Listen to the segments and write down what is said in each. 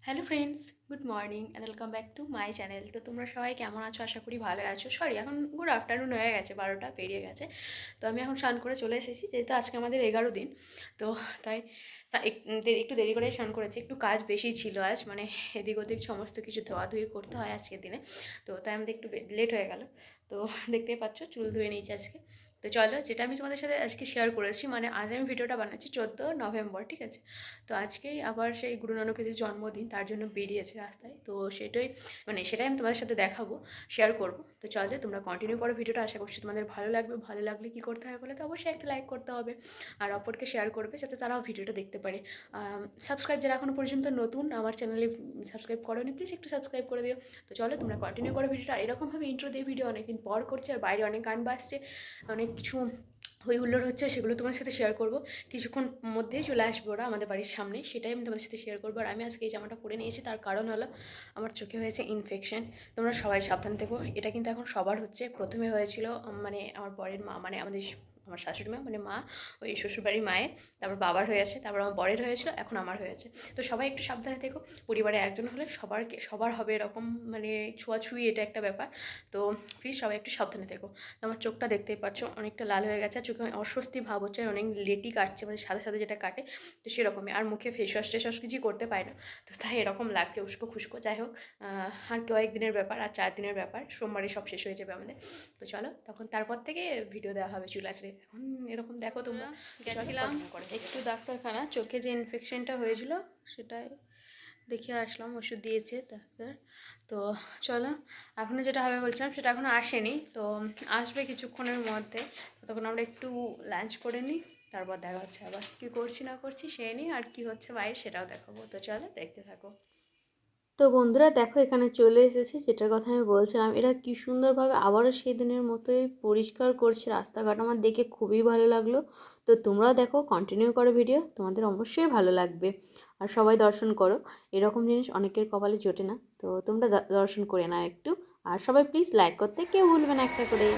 Hello friends, good morning and welcome back to my channel. তো তোমরা সবাই কেমন আছো? আশা করি ভালো আছো। সরি, এখন গুড আফটারনুন হয়ে গেছে, 12টা পেরিয়ে গেছে। তো আমি এখন স্নান করে চলে এসেছি, যেহেতু আজকে আমাদের 11 দিন। তো তাই একটু দেরি করেই স্নান করেছি। একটু কাজ বেশি ছিল আজ, মানে এদিক ওদিক সমস্ত কিছু ধোয়াধুয়ি করতে হয় আজকের দিনে। তো তাই আমাদের একটু লেট হয়ে গেল। তো দেখতেই পাচ্ছ, চুল ধুয়ে নিয়েছি আজকে। তো চলো, যেটা আমি তোমাদের সাথে আজকে শেয়ার করেছি, মানে আজ আমি ভিডিওটা বানাচ্ছি 14 নভেম্বর, ঠিক আছে? তো আজকেই আবার সেই গুরু নানকের যে জন্মদিন, তার জন্য বেরিয়েছে রাস্তায়। তো সেটাই আমি তোমাদের সাথে দেখাবো, শেয়ার করব। তো চলো, তোমরা কন্টিনিউ করো ভিডিওটা। আশা করছি তোমাদের ভালো লাগবে। ভালো লাগলে কী করতে হবে বলে, তো অবশ্যই একটা লাইক করতে হবে, আর অপরকে শেয়ার করবে যাতে তারাও ভিডিওটা দেখতে পারে। সাবস্ক্রাইব যারা এখনও পর্যন্ত নতুন আমার চ্যানেলে সাবস্ক্রাইব করোনি, প্লিজ একটু সাবস্ক্রাইব করে দিও। তো চলো, তোমরা কন্টিনিউ করো ভিডিওটা। আর এরকমভাবে ইন্ট্রো দিয়ে ভিডিও অনেকদিন পর করছে, আর বাইরে অনেক গান বাজছে, অনেক কিছু হই হুল্লোড় হচ্ছে, সেগুলো তোমার সাথে শেয়ার করবো। কিছুক্ষণ মধ্যেই চলে আসবে ওরা আমাদের বাড়ির সামনে, সেটাই আমি তোমাদের সাথে শেয়ার করবো। আর আমি আজকে এই জামাটা পরে নিয়েছি, তার কারণ হলো আমার চোখে হয়েছে ইনফেকশন। তোমরা সবাই সাবধান থেকো। এটা কিন্তু এখন সবার হচ্ছে। প্রথমে হয়েছিল মানে আমার বরের মা, মানে আমার শাশুড়ি মা, মানে মা, ওই শ্বশুরবাড়ির মায়ের, তারপর বাবার হয়েছে, তারপর আমার বরের হয়েছিল, এখন আমার হয়েছে। তো সবাই একটু সাবধানে থেকো। পরিবারে একজন হলে সবার হবে এরকম, মানে ছোঁয়াছুঁয়ি, এটা একটা ব্যাপার। তো প্লিজ সবাই একটু সাবধানে থেকো। আমার চোখটা দেখতেই পাচ্ছ, অনেকটা লাল হয়ে গেছে, আর চোখে অস্বস্তি ভাব হচ্ছে, অনেক লেটি কাটছে, মানে সাদা সাদা যেটা কাটে, তো সেরকমই। আর মুখে ফেস ওয়াশ কিছুই করতে পারে না, তো তাই এরকম লাগছে উস্কো খুস্কো। যাই হোক, আর কয়েকদিনের ব্যাপার, আর 4 দিনের ব্যাপার, সোমবারে সব শেষ হয়ে যাবে আমাদের। তো চলো, তখন তারপর থেকে ভিডিও দেওয়া হবে চুল আঁচড়ে। এখন এরকম দেখো তোমরা। গেছিলাম একটু ডাক্তারখানা, চোখে যে ইনফেকশনটা হয়েছিল সেটাই দেখিয়ে আসলাম, ওষুধ দিয়েছে ডাক্তার। তো চলো, এখনও যেটা হবে বলছিলাম সেটা এখনও আসেনি, তো আসবে কিছুক্ষণের মধ্যে। তখন আমরা একটু লাঞ্চ করে নিই, তারপর দেখা হচ্ছে আবার। কী করছি না করছি সে নিই, আর কী হচ্ছে বাইরে সেটাও দেখাবো। তো চলো, দেখতে থাকো। তো বন্ধুরা দেখো, এখানে চলে এসেছি, যেটার কথা আমি বলছিলাম। এরা কি সুন্দরভাবে আবারও সেই দিনের মতোই পরিষ্কার করছে রাস্তাঘাট, আমার দেখে খুবই ভালো লাগলো। তো তোমরাও দেখো, কন্টিনিউ করো ভিডিও, তোমাদের অবশ্যই ভালো লাগবে। আর সবাই দর্শন করো, এরকম জিনিস অনেকের কপালে জোটে না, তো তোমরা দর্শন করে নাও একটু। আর সবাই প্লিজ লাইক করতে কেউ ভুলবে না একটা করে।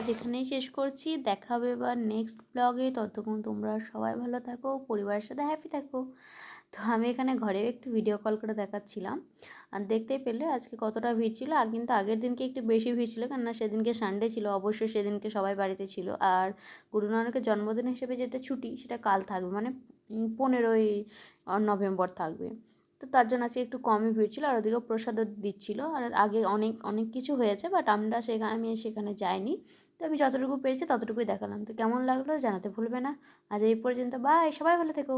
আজ এখানেই শেষ করছি। দেখা হবে এবার নেক্সট ব্লগে। ততক্ষণ তোমরা সবাই ভালো থাকো, পরিবারের সাথে হ্যাপি থাকো। তো আমি এখানে ঘরেও একটু ভিডিও কল করে দেখাচ্ছিলাম, আর দেখতেই পেলে আজকে কতটা ভিড় ছিল। আর কিন্তু আগের দিনকে একটু বেশি ভিড় ছিল, কেননা সেদিনকে সানডে ছিল, অবশ্যই সেদিনকে সবাই বাড়িতে ছিল। আর গুরু নানকের জন্মদিন হিসেবে যেটা ছুটি সেটা কাল থাকবে, মানে 15ই নভেম্বর থাকবে। তো তার জন্য আজকে একটু কমই ভিড় ছিল, আর ওদিকেও প্রসাদও দিচ্ছিল। আর আগে অনেক অনেক কিছু হয়েছে, বাট আমি সেখানে যাইনি। তো আমি যতটুকু পেরেছি ততটুকুই দেখালাম। তো কেমন লাগলো জানাতে ভুলবে না। আজ এই পর্যন্ত, বাই, সবাই ভালো থেকো।